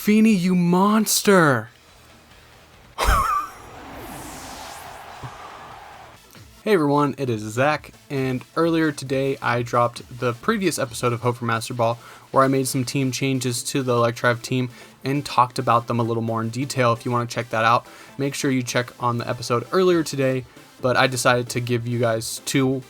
Fini, you monster! Hey everyone, it is Zach, and earlier today I dropped the previous episode of Hope for Master Ball where I made some team changes to the Electivire team and talked about them a little more in detail. If you want to check that out, make sure you check on the episode earlier today, but I decided to give you guys two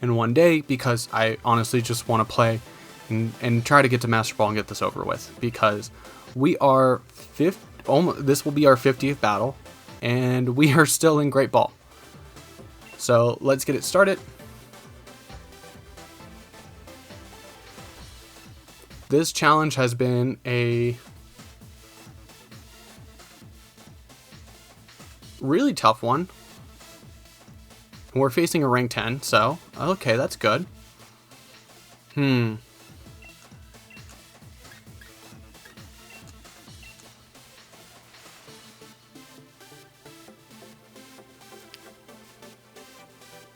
in one day because I honestly just want to play and try to get to Master Ball and get this over with, because we are this will be our 50th battle and we are still in Great Ball. So let's get it started. This challenge has been a really tough one. We're facing a rank 10, so okay, that's good.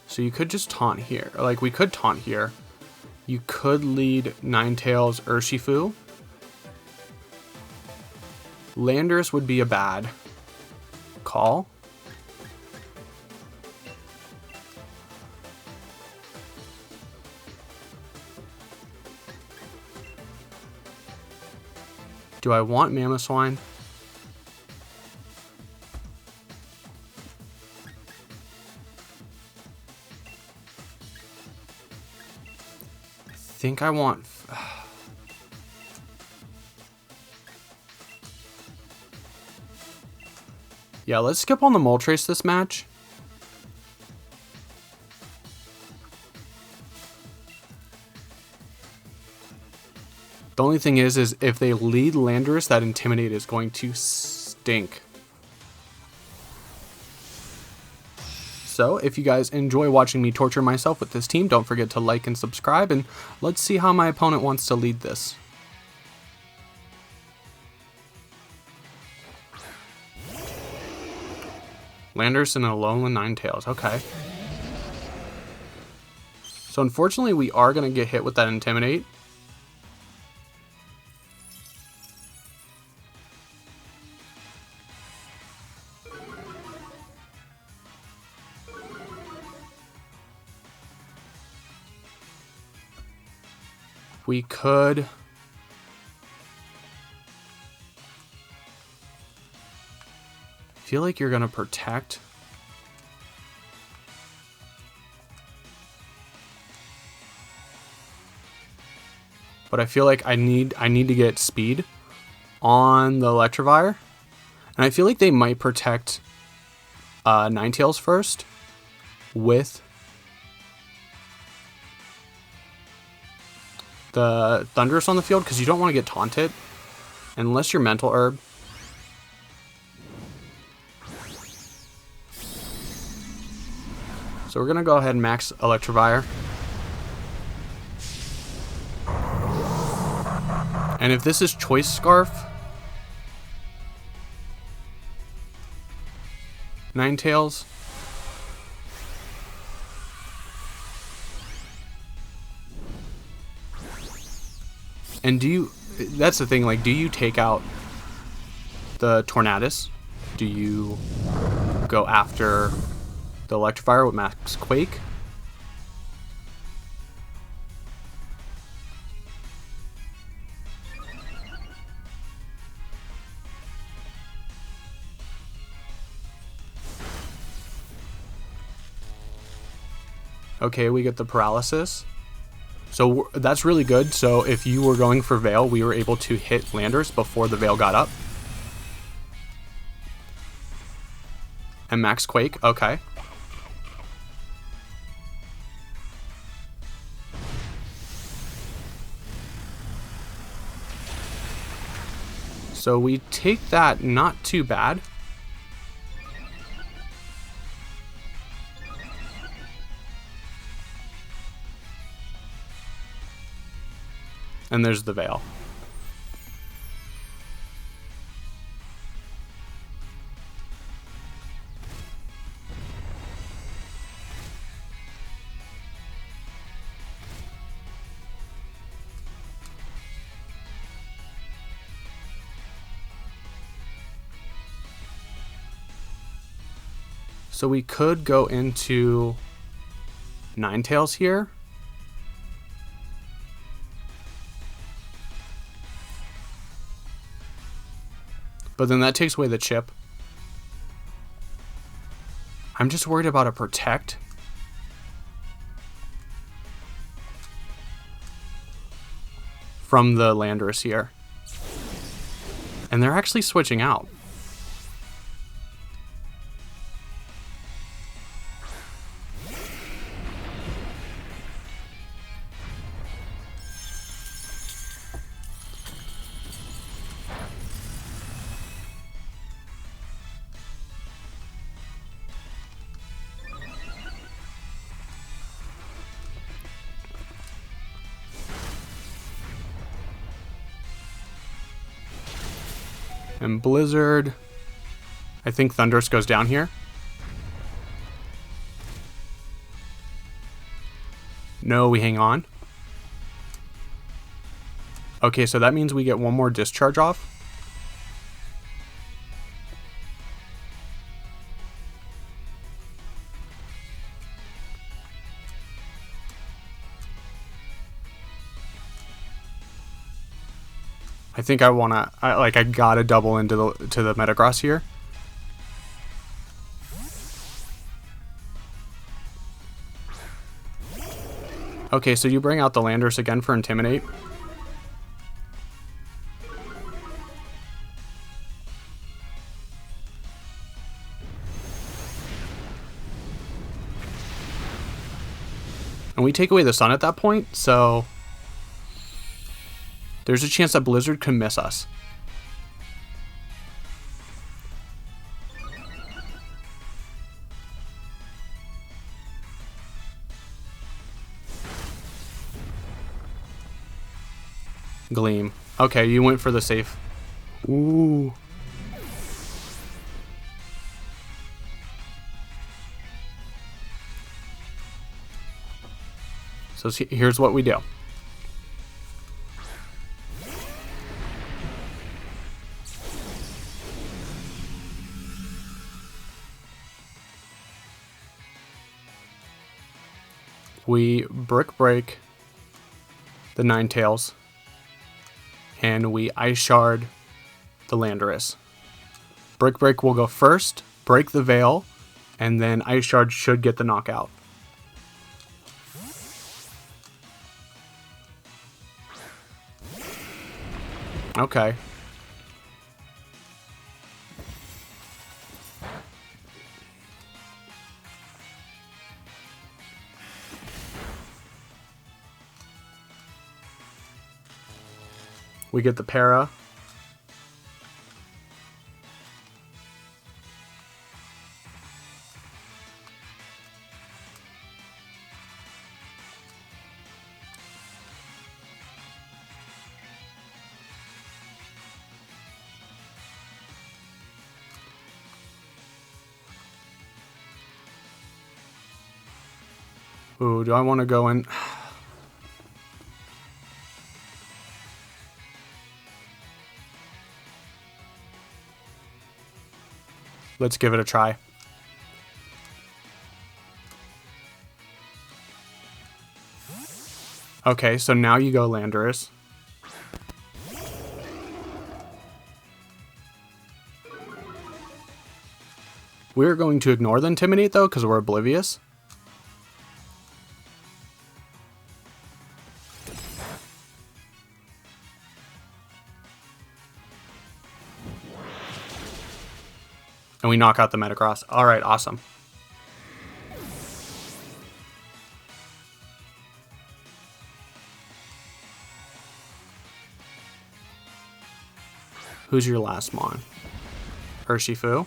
So you could just taunt here. Like, we could taunt here. You could lead Ninetales Urshifu. Landorus would be a bad call. Do I want Mamoswine? I think I want... Yeah, let's skip on the Moltres this match. The only thing is if they lead Landorus, that Intimidate is going to stink. So, if you guys enjoy watching me torture myself with this team, don't forget to like and subscribe, and let's see how my opponent wants to lead this. Landorus and Alolan Ninetales, okay. So unfortunately, we are going to get hit with that Intimidate. We could... feel like you're going to protect. But I feel like I need to get speed on the Electivire. And I feel like they might protect Ninetales first with the Thundurus on the field, because you don't want to get taunted unless you're Mental Herb. So we're going to go ahead and max Electivire. And if this is Choice Scarf, Ninetales, and that's the thing, like, do you take out the Tornadus? Do you go after the Electivire with Max Quake? Okay, we get the Paralysis. So that's really good. So if you were going for Veil, we were able to hit Landorus before the Veil got up. And Max Quake, okay. So we take that, not too bad. And there's the Veil. So we could go into Ninetales here. But then that takes away the chip. I'm just worried about a protect. From the Thundurus here. And they're actually switching out. And Blizzard. I think Thundurus goes down here. No, we hang on. Okay, so that means we get one more discharge off. I think I gotta double into the Metagross here. Okay, so you bring out the Thundurus again for Intimidate. And we take away the sun at that point, so there's a chance that Blizzard can miss us. Gleam. Okay, you went for the safe. Ooh. So here's what we do. We Brick Break the Ninetales, and we Ice Shard the Thundurus. Brick Break will go first, break the Veil, and then Ice Shard should get the knockout. Okay. We get the para. Ooh, do I want to go in? Let's give it a try. Okay, so now you go Thundurus. We're going to ignore the Intimidate though, because we're oblivious. And we knock out the Metagross. All right, awesome. Who's your last Mon? Urshifu.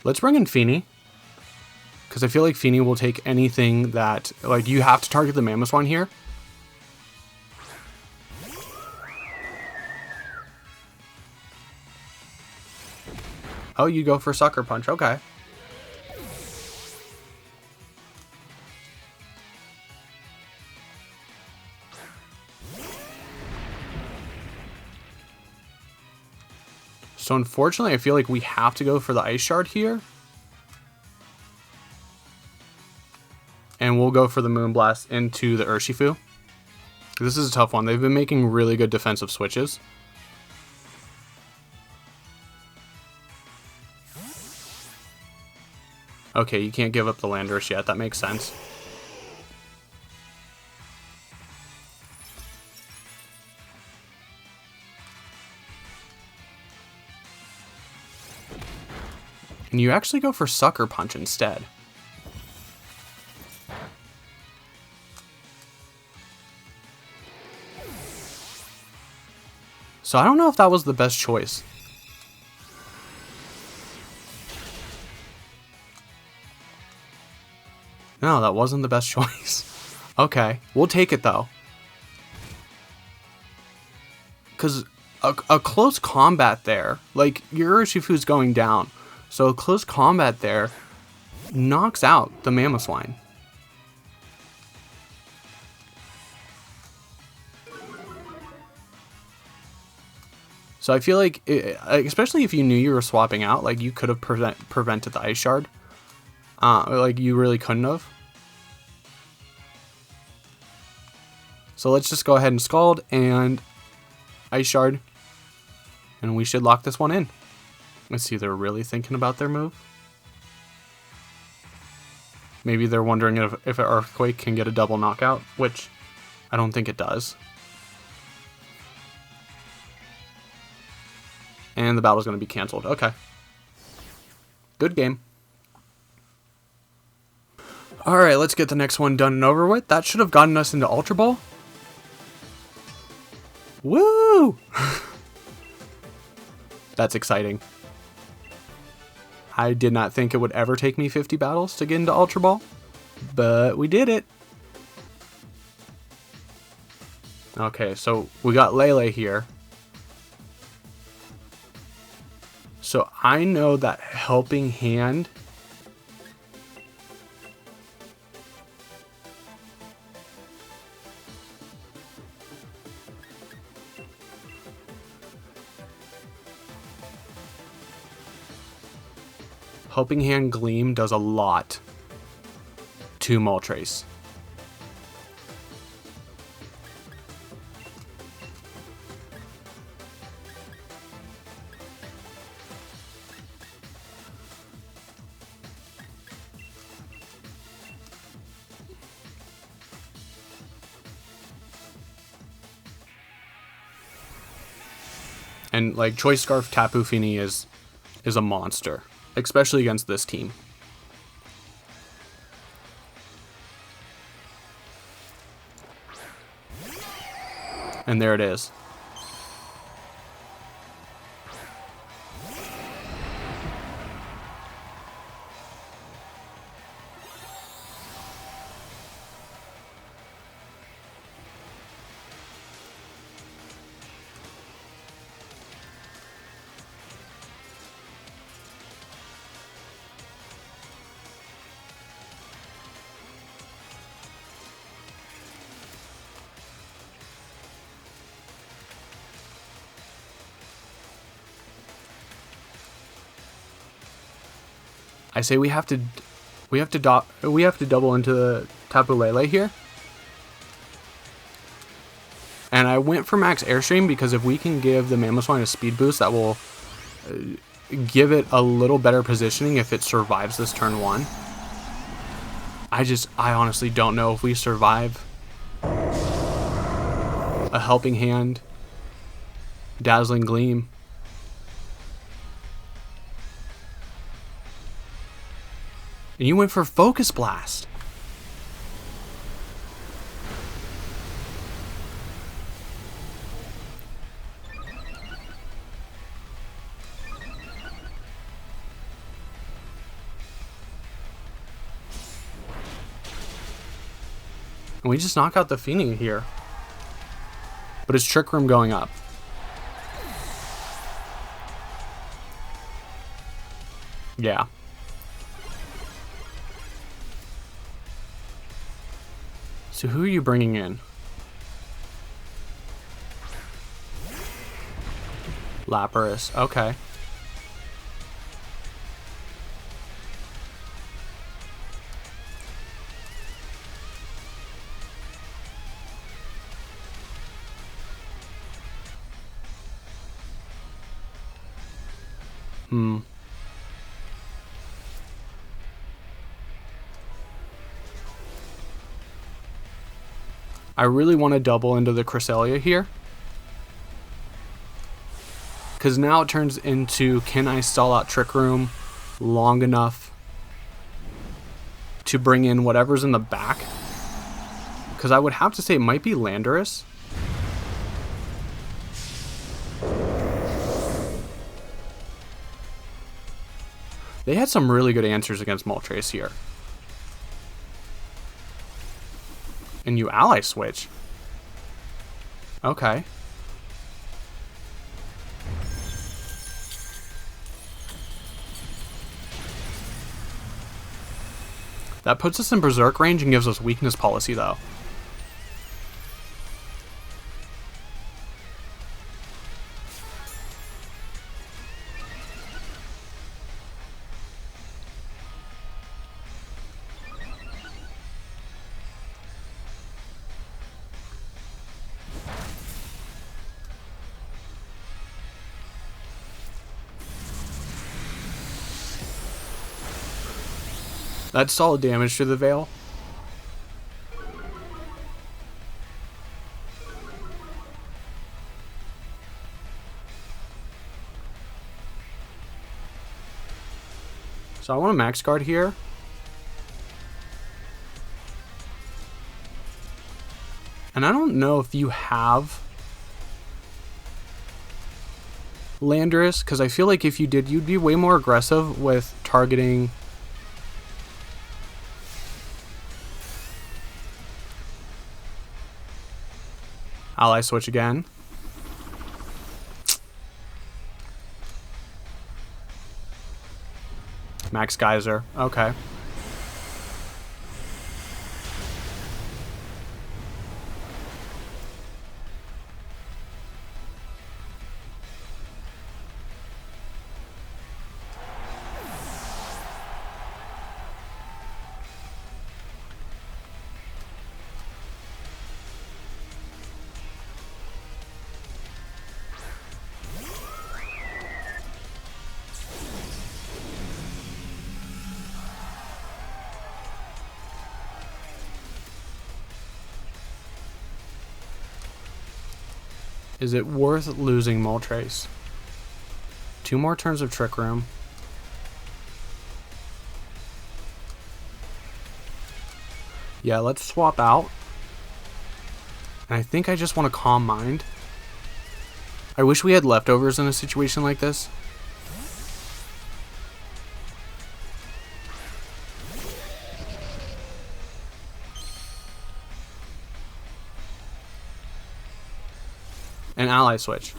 Let's bring in Fini, because I feel like Fini will take anything that, like, you have to target the Mamoswine here. Oh, you go for Sucker Punch. Okay. So unfortunately, I feel like we have to go for the Ice Shard here. And we'll go for the Moonblast into the Urshifu. This is a tough one. They've been making really good defensive switches. Okay, you can't give up the Landorus yet. That makes sense. And you actually go for Sucker Punch instead. So I don't know if that was the best choice. No, that wasn't the best choice. Okay, we'll take it though. Because a close combat there, like your Urshifu's going down. So a close combat there knocks out the Mamoswine. So I feel like, especially if you knew you were swapping out, like you could have prevented the Ice Shard. Like you really couldn't have. So let's just go ahead and Scald and Ice Shard. And we should lock this one in. Let's see, they're really thinking about their move. Maybe they're wondering if an Earthquake can get a double knockout, which I don't think it does. And the battle's going to be canceled. Okay. Good game. Alright, let's get the next one done and over with. That should have gotten us into Ultra Ball. Woo! That's exciting. I did not think it would ever take me 50 battles to get into Ultra Ball, but we did it. Okay, so we got Lele here. So I know that Helping Hand Gleam does a lot to Moltres. And like Choice Scarf Tapu Fini is a monster, especially against this team. And there it is. I say we have to double into the Tapu Lele here. And I went for max Airstream because if we can give the Mamoswine a speed boost, that will give it a little better positioning if it survives this turn one. I honestly don't know if we survive a Helping Hand, Dazzling Gleam. And you went for Focus Blast. And we just knock out the Fini here. But it's Trick Room going up. Yeah. So who are you bringing in? Lapras. Okay. I really want to double into the Cresselia here. Because now it turns into, can I stall out Trick Room long enough to bring in whatever's in the back? Because I would have to say it might be Landorus. They had some really good answers against Moltres here. And you ally switch. Okay. That puts us in Berserk range and gives us weakness policy, though. That's solid damage to the Veil. So I want a max guard here. And I don't know if you have Landorus, because I feel like if you did, you'd be way more aggressive with targeting ally switch again. Max Geyser. Okay. Is it worth losing Moltres? 2 more turns of Trick Room. Yeah, let's swap out. And I think I just want to Calm Mind. I wish we had leftovers in a situation like this. An ally switch.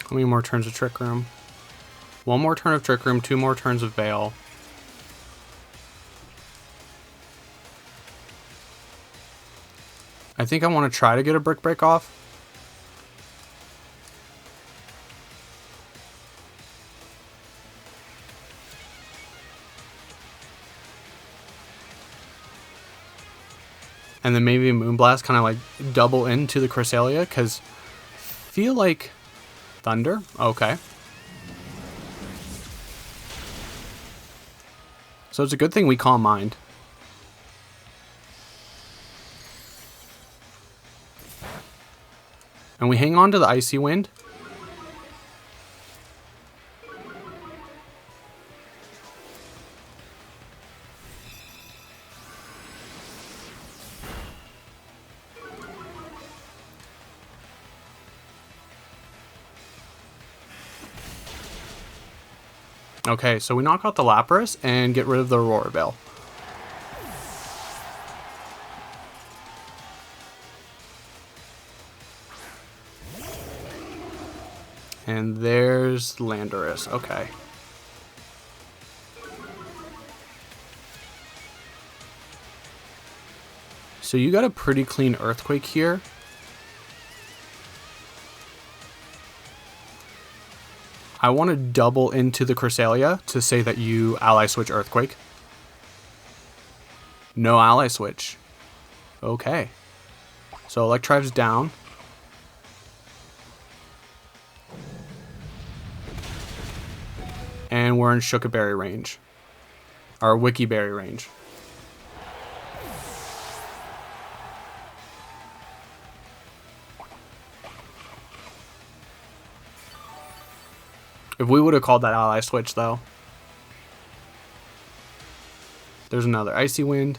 How many more turns of Trick Room? 1 more turn of Trick Room, 2 more turns of Veil. I think I want to try to get a Brick Break off. And then maybe a Moonblast, kind of like double into the Cresselia, because I feel like Thunder? Okay. So it's a good thing we Calm Mind. And we hang on to the Icy Wind. Okay, so we knock out the Lapras and get rid of the Aurora Veil. And there's Thundurus. Okay. So you got a pretty clean Earthquake here. I want to double into the Cresselia to say that you ally switch Earthquake. No ally switch. Okay. So Electivire's down. And we're in Shookaberry range. Or Wikiberry range. If we would have called that ally switch, though. There's another Icy Wind.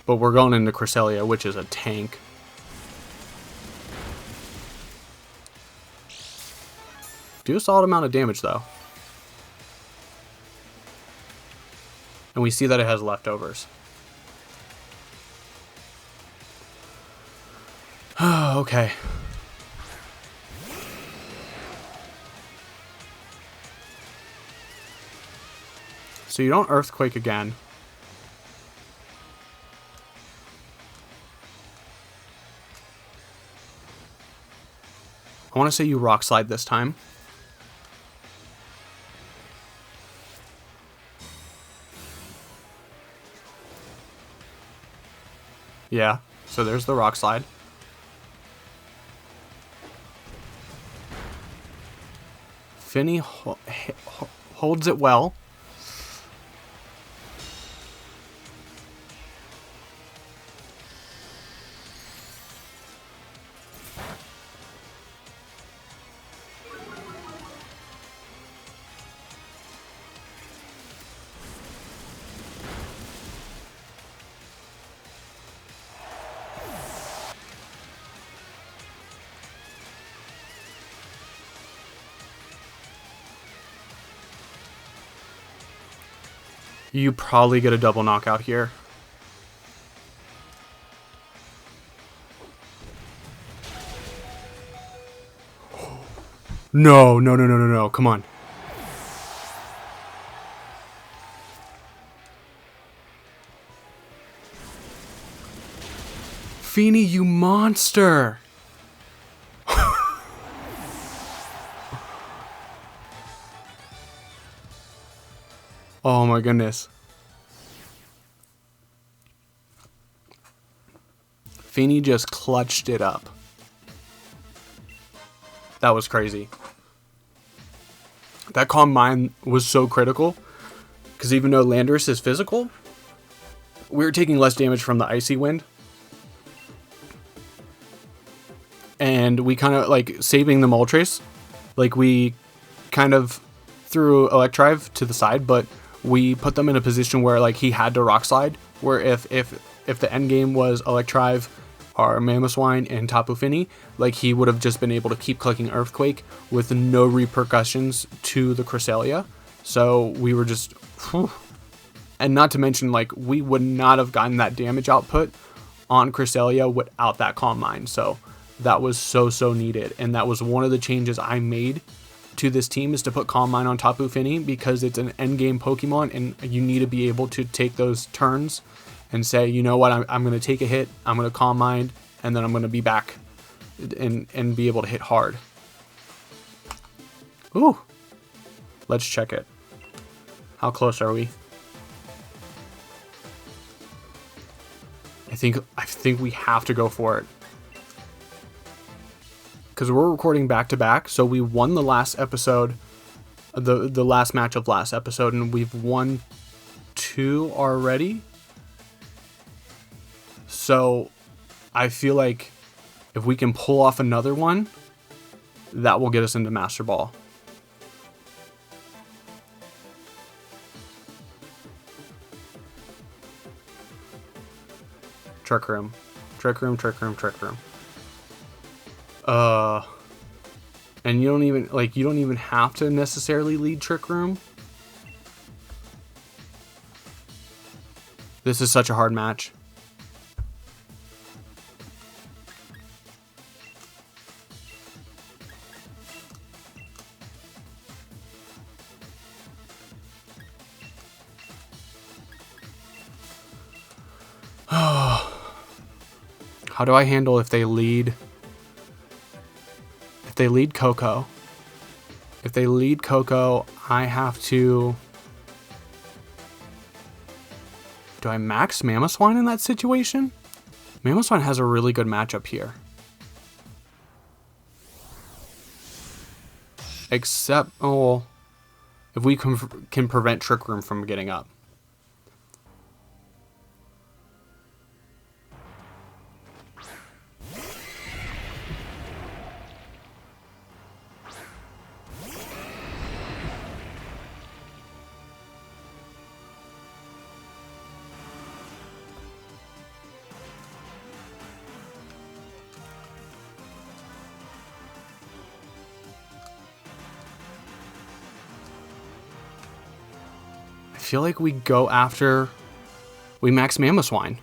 But we're going into Cresselia, which is a tank. Do a solid amount of damage, though. And we see that it has leftovers. Okay. So you don't Earthquake again. I want to say you Rock Slide this time. Yeah, so there's the Rock Slide. Fini holds it well. You probably get a double knockout here. No, no, no, no, no, no. Come on. Fini, you monster. Oh my goodness. Fini just clutched it up. That was crazy. That Calm Mind was so critical. Because even though Thundurus is physical, we were taking less damage from the Icy Wind. And we kind of, like, saving the Moltres. Like, we kind of threw Electivire to the side, but we put them in a position where, like, he had to Rock Slide. Where if the end game was Electivire, or Mamoswine, and Tapu Fini, like, he would have just been able to keep clicking Earthquake with no repercussions to the Cresselia. So we were just... Whew. And not to mention, like, we would not have gotten that damage output on Cresselia without that Calm Mind. So that was so needed. And that was one of the changes I made to this team, is to put Calm Mind on Tapu Fini, because it's an endgame Pokemon and you need to be able to take those turns and say, you know what, I'm going to take a hit, I'm going to Calm Mind, and then I'm going to be back and be able to hit hard. Ooh. Let's check it. How close are we? I think we have to go for it. Because we're recording back to back, so we won the last episode, the last match of last episode, and we've won 2 already. So I feel like if we can pull off another one, that will get us into Master Ball. Trick Room. Trick Room, Trick Room, Trick Room. And you don't even have to necessarily lead Trick Room. This is such a hard match. How do I handle if they lead? If they lead Coco. If they lead Coco, I have to... Do I max Mamoswine in that situation? Mamoswine has a really good matchup here. Except, oh, if we can prevent Trick Room from getting up. I feel like we go after we max Mamoswine.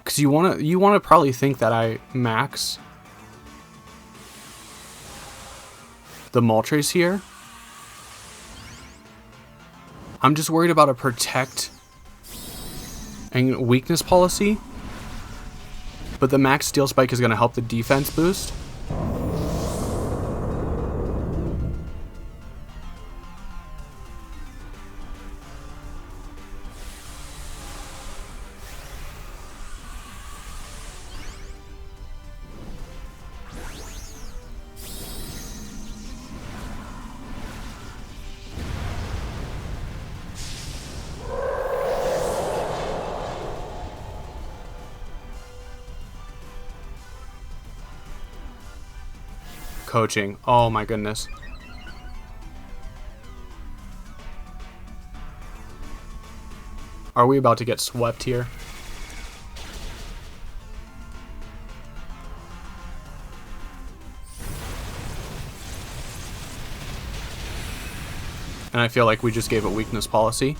Because you wanna probably think that I max the Moltres here. I'm just worried about a protect and weakness policy. But the max Steel Spike is gonna help the defense boost. Coaching. Oh my goodness. Are we about to get swept here? And I feel like we just gave it weakness policy.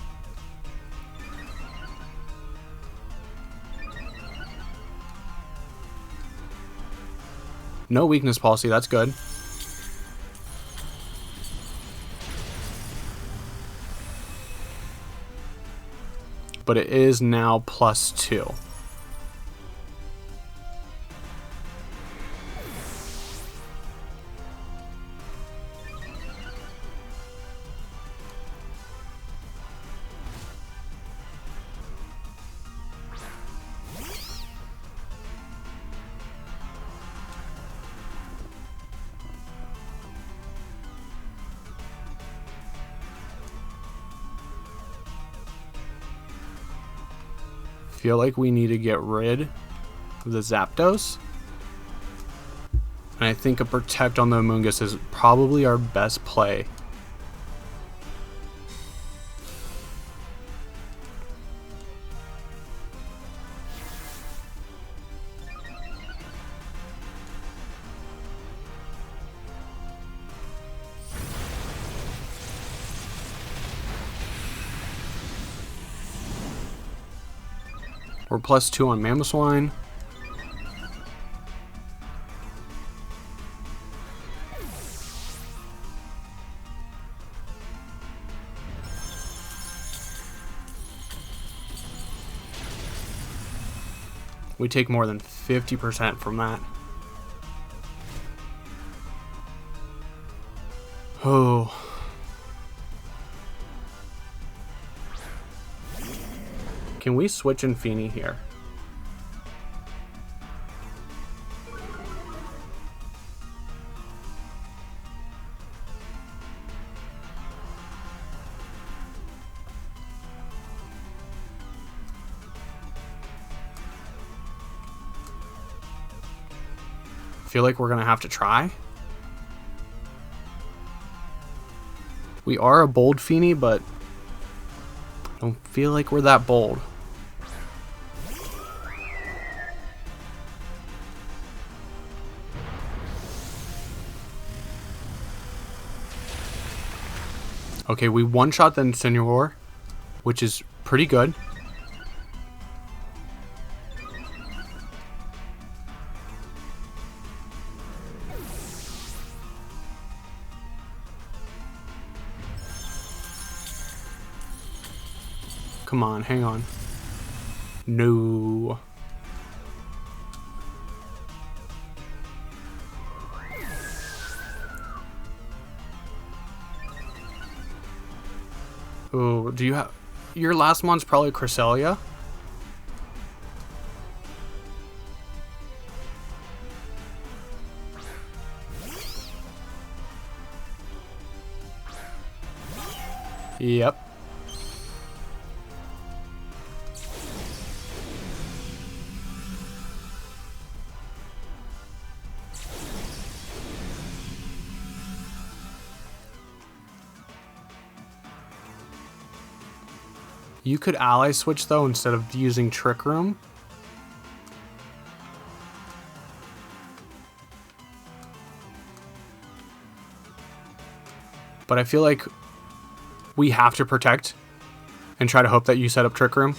No weakness policy, that's good. But it is now +2. Feel like we need to get rid of the Zapdos. And I think a Protect on the Amoonguss is probably our best play. We're +2 on Mamoswine. We take more than 50% from that. Oh. Can we switch in Fini here? Feel like we're gonna have to try. We are a bold Fini, but I don't feel like we're that bold. Okay, we one-shot the Incineroar, which is pretty good. Come on, hang on. No. Oh, do you have... Your last one's probably Cresselia? Yep. You could ally switch though instead of using Trick Room. But I feel like we have to protect and try to hope that you set up Trick Room.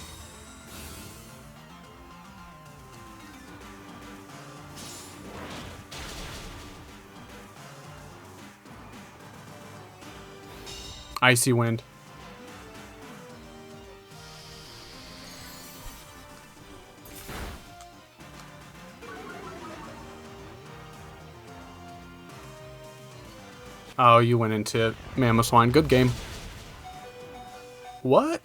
Icy Wind. Oh, you went into Mamoswine. Good game. What?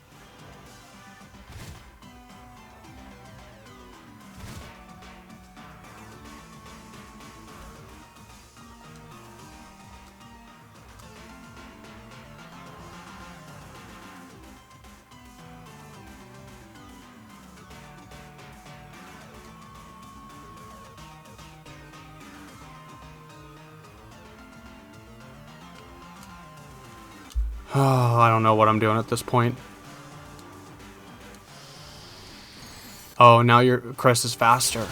Oh, I don't know what I'm doing at this point. Oh, now your crest is faster.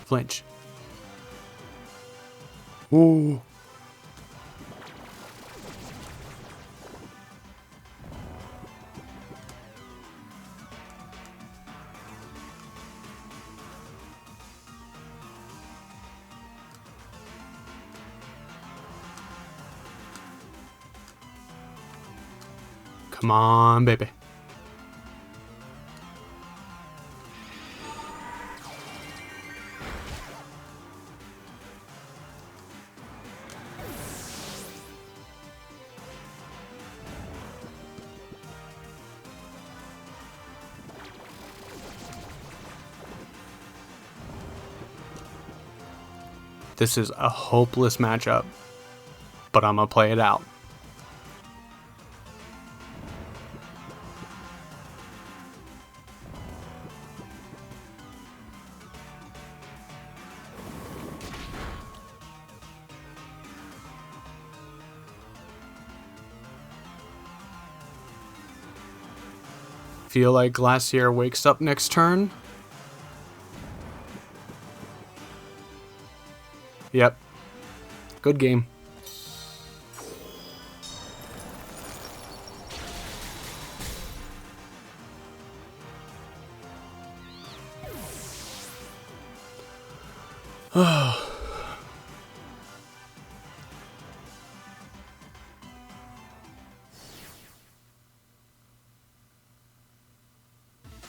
Flinch. Ooh. Come on, baby. This is a hopeless matchup, but I'm gonna play it out. Feel like Glacier wakes up next turn. Yep. Good game.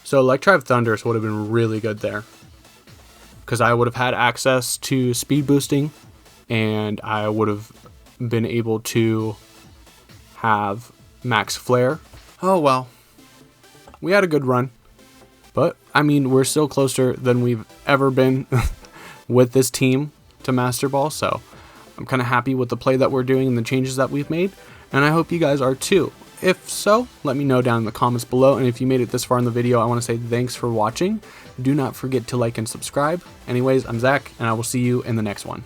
So Electivire Thundurus would have been really good there, because I would have had access to speed boosting, and I would have been able to have max flare. Oh well, we had a good run, but I mean, we're still closer than we've ever been with this team to Master Ball, so I'm kind of happy with the play that we're doing and the changes that we've made, and I hope you guys are too. If so, let me know down in the comments below, and if you made it this far in the video, I want to say thanks for watching. Do not forget to like and subscribe. Anyways, I'm Zach, and I will see you in the next one.